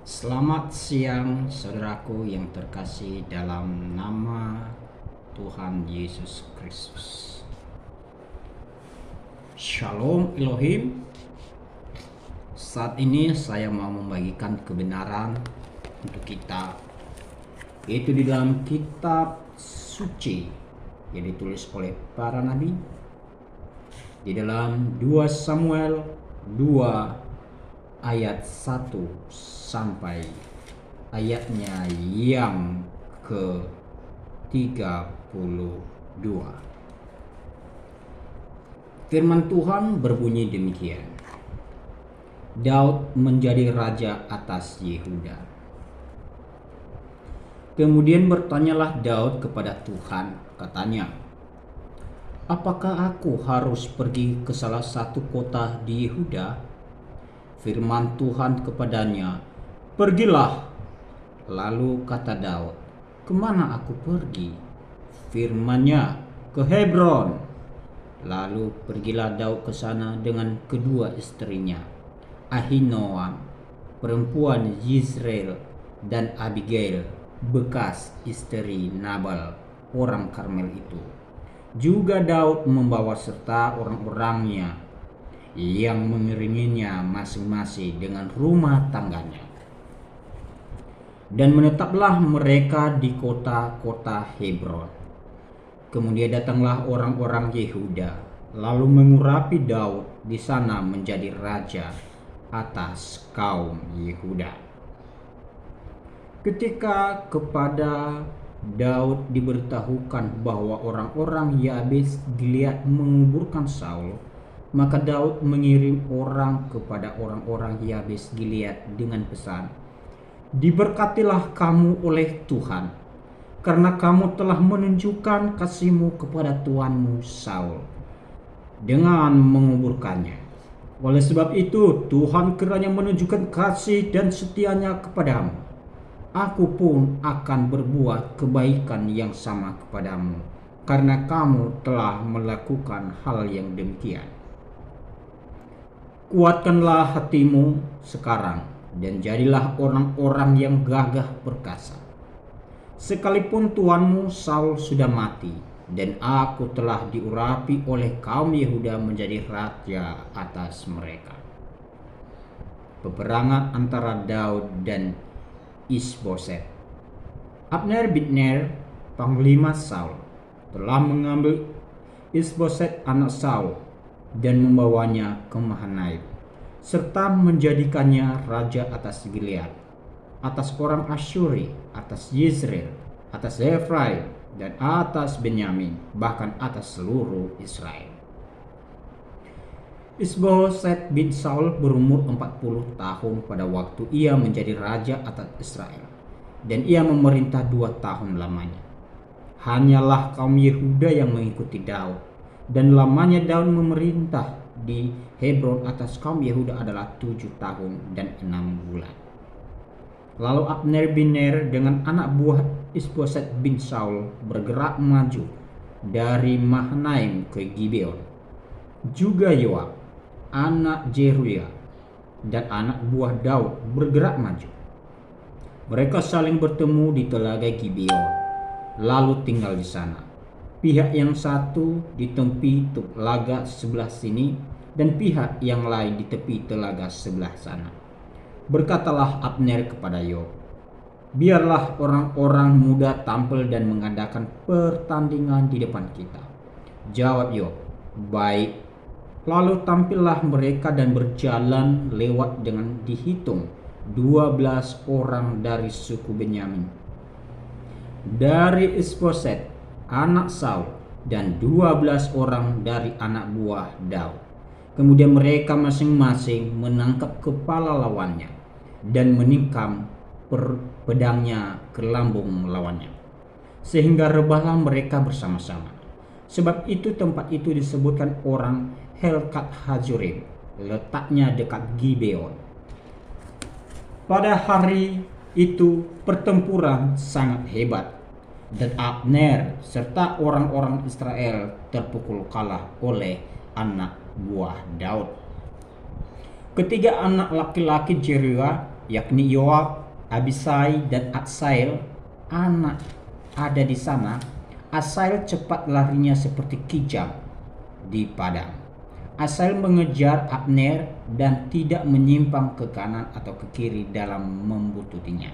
Selamat siang saudaraku yang terkasih dalam nama Tuhan Yesus Kristus. Shalom Elohim. Saat ini saya mau membagikan kebenaran untuk kita, yaitu di dalam kitab suci yang ditulis oleh para nabi, di dalam 2 Samuel 2 ayat 1 sampai ayatnya yang ke-32. Firman Tuhan berbunyi demikian. Daud menjadi raja atas Yehuda. Kemudian bertanyalah Daud kepada Tuhan, katanya, "Apakah aku harus pergi ke salah satu kota di Yehuda?" Firman Tuhan kepadanya, "Pergilah." Lalu kata Daud, "Kemana aku pergi?" Firman-Nya, "Ke Hebron." Lalu pergilah Daud ke sana dengan kedua istrinya, Ahinoam, perempuan Yizreel, dan Abigail, bekas istri Nabal, orang Karmel itu. Juga Daud membawa serta orang-orangnya yang mengiringinya masing-masing dengan rumah tangganya. Dan menetaplah mereka di kota-kota Hebron. Kemudian datanglah orang-orang Yehuda, lalu mengurapi Daud di sana menjadi raja atas kaum Yehuda. Ketika kepada Daud diberitahukan bahwa orang-orang Yabes Gilead menguburkan Saul, maka Daud mengirim orang kepada orang-orang Yabes Gilead dengan pesan, "Diberkatilah kamu oleh Tuhan, karena kamu telah menunjukkan kasih-Mu kepada tuanmu Saul dengan menguburkannya. Oleh sebab itu Tuhan kiranya menunjukkan kasih dan setia-Nya kepadamu. Aku pun akan berbuat kebaikan yang sama kepadamu, karena kamu telah melakukan hal yang demikian. Kuatkanlah hatimu sekarang dan jadilah orang-orang yang gagah perkasa. Sekalipun tuanmu Saul sudah mati dan aku telah diurapi oleh kaum Yehuda menjadi raja atas mereka." Peperangan antara Daud dan Isboset. Abner bin Ner, panglima Saul, telah mengambil Isboset anak Saul dan membawanya ke Mahanaim, serta menjadikannya raja atas Gilead, atas orang Asyuri, atas Yizreel, atas Efraim, dan atas Benyamin, bahkan atas seluruh Israel. Isboset bin Saul berumur 40 tahun pada waktu ia menjadi raja atas Israel, dan ia memerintah 2 tahun lamanya. Hanyalah kaum Yehuda yang mengikuti Daud, dan lamanya Daud memerintah di Hebron atas kaum Yehuda adalah 7 tahun dan 6 bulan. Lalu Abner bin Ner dengan anak buah Isboset bin Saul bergerak maju dari Mahanaim ke Gibeon. Juga Yoab, anak Zeruya, dan anak buah Daud bergerak maju. Mereka saling bertemu di telaga Gibeon, lalu tinggal di sana. Pihak yang satu di tepi telaga sebelah sini, dan pihak yang lain di tepi telaga sebelah sana. Berkatalah Abner kepada Yoab, "Biarlah orang-orang muda tampil dan mengadakan pertandingan di depan kita." Jawab Yoab, "Baik." Lalu tampillah mereka dan berjalan lewat dengan dihitung 12 orang dari suku Benyamin. Dari Isboset, anak Saul, dan 12 orang dari anak buah Daud. Kemudian mereka masing-masing menangkap kepala lawannya dan menikam pedangnya ke lambung lawannya, sehingga rebahlah mereka bersama-sama. Sebab itu tempat itu disebutkan orang Helkat Hazurim, letaknya dekat Gibeon. Pada hari itu pertempuran sangat hebat, dan Abner serta orang-orang Israel terpukul kalah oleh anak buah Daud. Ketiga anak laki-laki Zeruya yakni Yoab, Abisai, dan Atsael, anak ada di sana, Asahel cepat larinya seperti kijang di padang. Asahel mengejar Abner dan tidak menyimpang ke kanan atau ke kiri dalam membututinya.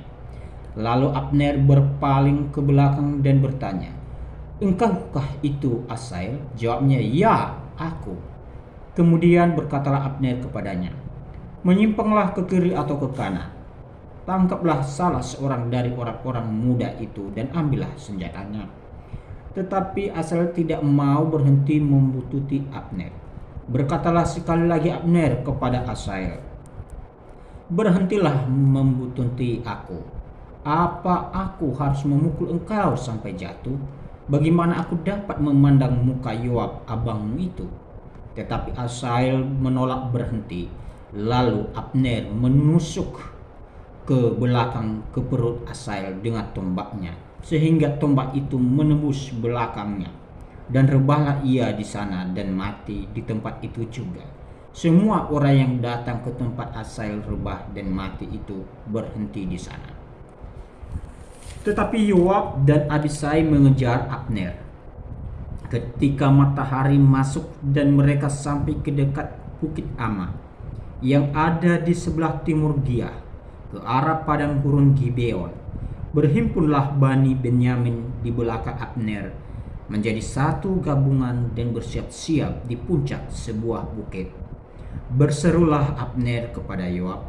Lalu Abner berpaling ke belakang dan bertanya, "Engkaukah itu Asahel?" Jawabnya, "Ya, aku." Kemudian berkatalah Abner kepadanya, "Menyimpanglah ke kiri atau ke kanan. Tangkaplah salah seorang dari orang-orang muda itu dan ambillah senjatanya." Tetapi Asahel tidak mau berhenti membututi Abner. Berkatalah sekali lagi Abner kepada Asahel, "Berhentilah membututi aku. Apa aku harus memukul engkau sampai jatuh? Bagaimana aku dapat memandang muka Yoab abangmu itu?" Tetapi Asahel menolak berhenti. Lalu Abner menusuk ke belakang ke perut Asahel dengan tombaknya, sehingga tombak itu menembus belakangnya, dan rebahlah ia di sana dan mati di tempat itu juga. Semua orang yang datang ke tempat Asahel rebah dan mati itu berhenti di sana. Tetapi Yoab dan Abisai mengejar Abner. Ketika matahari masuk dan mereka sampai ke dekat Bukit Ama yang ada di sebelah timur dia, ke arah padang gurun Gibeon, berhimpunlah Bani Benyamin di belakang Abner menjadi satu gabungan dan bersiap-siap di puncak sebuah bukit. Berserulah Abner kepada Yoab,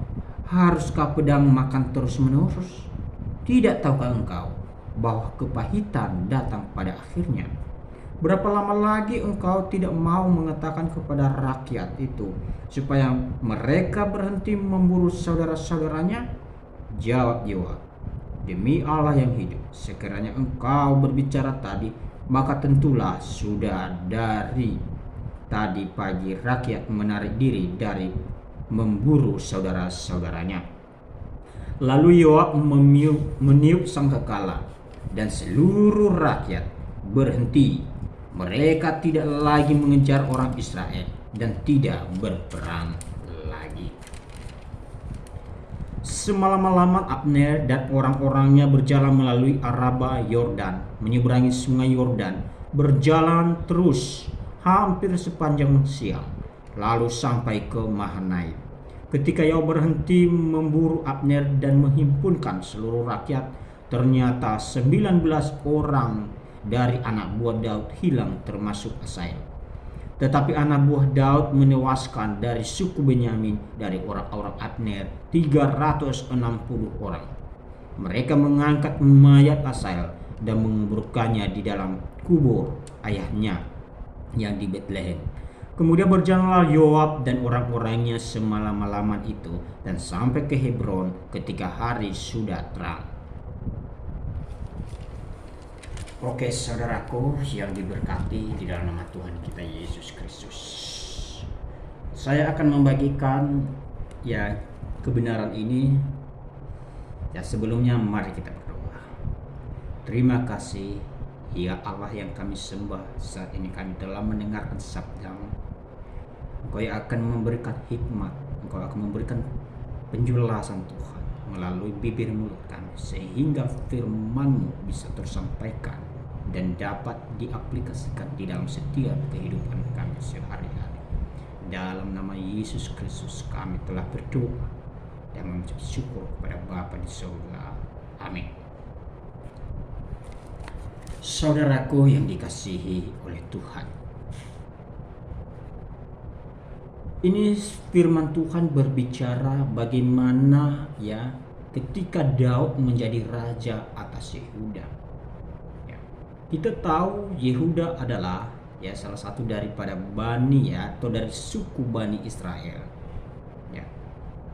"Haruskah pedang makan terus-menerus? Tidak tahukah engkau bahwa kepahitan datang pada akhirnya? Berapa lama lagi engkau tidak mau mengatakan kepada rakyat itu supaya mereka berhenti memburu saudara-saudaranya?" Jawab Yoab, "Demi Allah yang hidup, sekiranya engkau berbicara tadi, maka tentulah sudah dari tadi pagi rakyat menarik diri dari memburu saudara-saudaranya." Lalu Yoab meniup sangkakala dan seluruh rakyat berhenti. Mereka tidak lagi mengejar orang Israel dan tidak berperang lagi. Semalam-malaman Abner dan orang-orangnya berjalan melalui Araba Yordan, menyeberangi sungai Yordan, berjalan terus hampir sepanjang siang, lalu sampai ke Mahanaim. Ketika Yoab berhenti memburu Abner dan menghimpunkan seluruh rakyat, ternyata 19 orang dari anak buah Daud hilang, termasuk Asahel. Tetapi anak buah Daud menewaskan dari suku Benyamin, dari orang-orang Abner, 360 orang. Mereka mengangkat mayat Asahel dan menguburkannya di dalam kubur ayahnya yang di Betlehem. Kemudian berjalanlah Yoab dan orang-orangnya semalam-malaman itu dan sampai ke Hebron ketika hari sudah terang. Oke, saudaraku yang diberkati di dalam nama Tuhan kita Yesus Kristus, saya akan membagikan kebenaran ini. Sebelumnya mari kita berdoa. Terima kasih ya Allah yang kami sembah, saat ini kami telah mendengarkan sabda-Mu. Engkau yang akan memberikan hikmat, Engkau akan memberikan penjelasan Tuhan melalui bibir mulut kami, sehingga firman-Mu bisa tersampaikan dan dapat diaplikasikan di dalam setiap kehidupan kami sehari-hari. Dalam nama Yesus Kristus kami telah berdoa dan mengucap syukur kepada Bapa di surga. Amin. Saudaraku yang dikasihi oleh Tuhan, ini firman Tuhan berbicara bagaimana ketika Daud menjadi raja atas Yehuda. Kita tahu Yehuda adalah salah satu daripada bani atau dari suku Bani Israel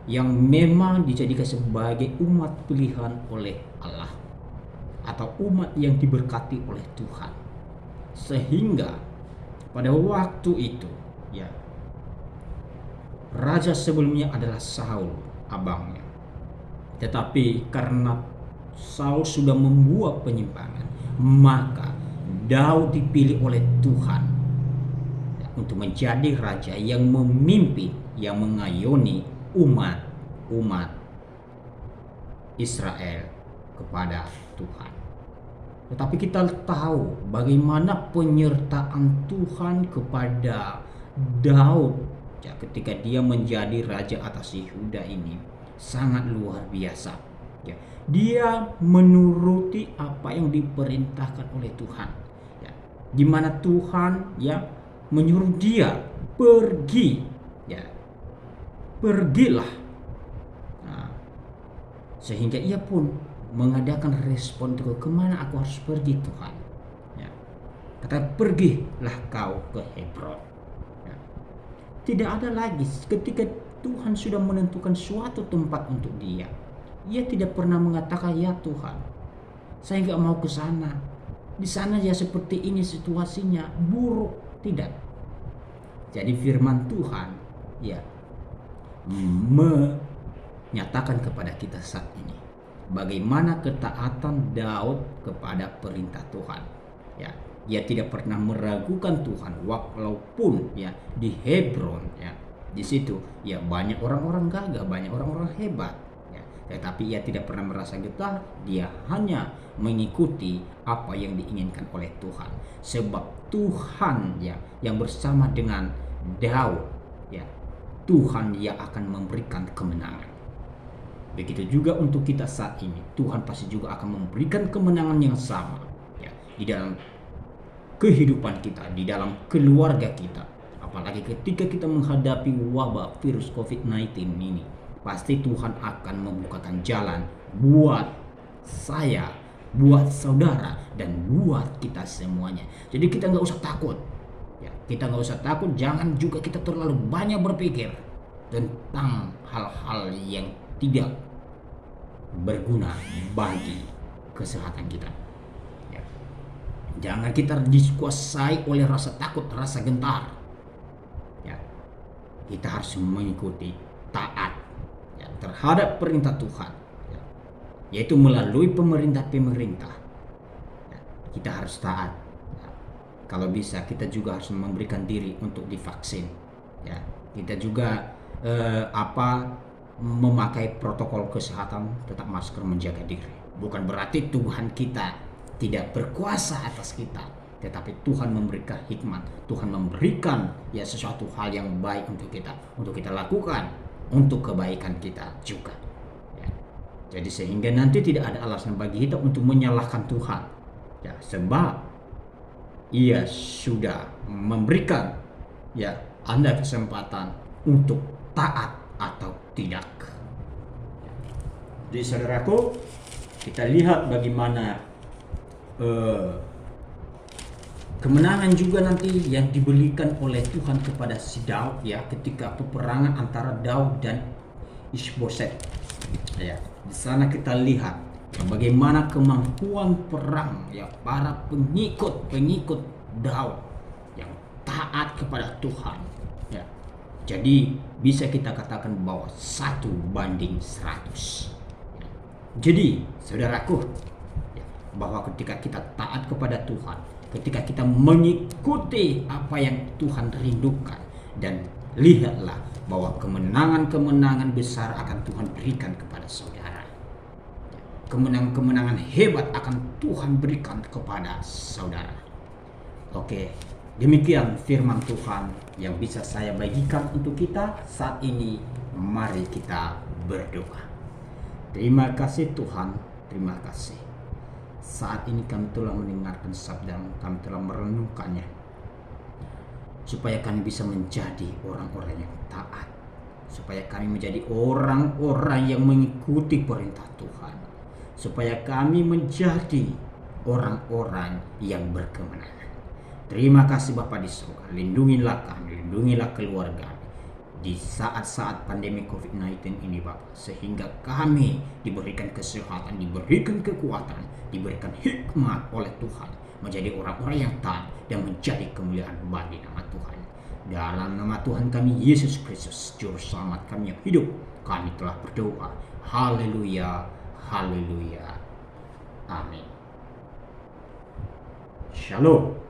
yang memang dijadikan sebagai umat pilihan oleh Allah atau umat yang diberkati oleh Tuhan. Sehingga pada waktu itu raja sebelumnya adalah Saul, abangnya. Tetapi karena Saul sudah membuat penyimpangan, maka Daud dipilih oleh Tuhan untuk menjadi raja yang memimpin, yang mengayomi umat Israel kepada Tuhan. Tetapi kita tahu bagaimana penyertaan Tuhan kepada Daud ya, ketika dia menjadi raja atas Yehuda ini sangat luar biasa. Ya, dia menuruti apa yang diperintahkan oleh Tuhan. Ya, di mana Tuhan ya menyuruh dia pergi, ya pergilah. Nah, sehingga ia pun mengadakan respon itu, kemana aku harus pergi Tuhan? Ya. Kata pergilah kau ke Hebron. Ya. Tidak ada lagi ketika Tuhan sudah menentukan suatu tempat untuk dia. Ia tidak pernah mengatakan ya Tuhan, saya nggak mau ke sana. Di sana ya seperti ini situasinya buruk, tidak. Jadi firman Tuhan ya menyatakan kepada kita saat ini bagaimana ketaatan Daud kepada perintah Tuhan. Ya, ia tidak pernah meragukan Tuhan walaupun ya di Hebron ya. Di situ ya banyak orang-orang gagah, banyak orang-orang hebat ya. Tetapi ia tidak pernah merasa getar, dia hanya mengikuti apa yang diinginkan oleh Tuhan. Sebab Tuhan ya yang bersama dengan Daud ya. Tuhan yang akan memberikan kemenangan. Begitu juga untuk kita saat ini, Tuhan pasti juga akan memberikan kemenangan yang sama ya, di dalam kehidupan kita, di dalam keluarga kita. Apalagi ketika kita menghadapi wabah virus COVID-19 ini, pasti Tuhan akan membukakan jalan buat saya, buat saudara, dan buat kita semuanya. Jadi kita nggak usah takut. Ya, kita nggak usah takut, jangan juga kita terlalu banyak berpikir tentang hal-hal yang tidak berguna bagi kesehatan kita. Ya. Jangan kita dikuasai oleh rasa takut, rasa gentar. Ya. Kita harus mengikuti taat ya, terhadap perintah Tuhan, ya. Yaitu melalui pemerintah-pemerintah. Ya. Kita harus taat. Ya. Kalau bisa kita juga harus memberikan diri untuk divaksin. Ya. Kita juga memakai protokol kesehatan, tetap masker, menjaga diri. Bukan berarti Tuhan kita tidak berkuasa atas kita, tetapi Tuhan memberikan hikmat, Tuhan memberikan ya sesuatu hal yang baik untuk kita lakukan untuk kebaikan kita juga. Ya. Jadi sehingga nanti tidak ada alasan bagi kita untuk menyalahkan Tuhan. Ya, sebab Ia sudah memberikan ya Anda kesempatan untuk taat atau tidak. Jadi saudaraku, kita lihat bagaimana kemenangan juga nanti yang diberikan oleh Tuhan kepada si Daud ya, ketika peperangan antara Daud dan Isboset. Ya, di sana kita lihat ya, bagaimana kemampuan perang ya para pengikut Daud yang taat kepada Tuhan. Ya. Jadi bisa kita katakan bahwa 1:100. Ya. Jadi saudaraku, ya, bahwa ketika kita taat kepada Tuhan, ketika kita mengikuti apa yang Tuhan rindukan, dan lihatlah bahwa kemenangan-kemenangan besar akan Tuhan berikan kepada saudara. Ya. Kemenangan-kemenangan hebat akan Tuhan berikan kepada saudara. Oke. Demikian firman Tuhan yang bisa saya bagikan untuk kita saat ini. Mari kita berdoa. Terima kasih Tuhan, terima kasih. Saat ini kami telah mendengarkan sabda, kami telah merenungkannya, supaya kami bisa menjadi orang-orang yang taat, supaya kami menjadi orang-orang yang mengikuti perintah Tuhan, supaya kami menjadi orang-orang yang berkemenangan. Terima kasih Bapa di surga, lindungilah kami, lindungilah keluarga kami di saat-saat pandemi COVID-19 ini Bapa, sehingga kami diberikan kesehatan, diberikan kekuatan, diberikan hikmat oleh Tuhan, menjadi orang-orang yang taat dan menjadi kemuliaan bagi nama Tuhan. Dalam nama Tuhan kami Yesus Kristus, Juru Selamat kami yang hidup, kami telah berdoa. Haleluya, haleluya, amin. Shalom.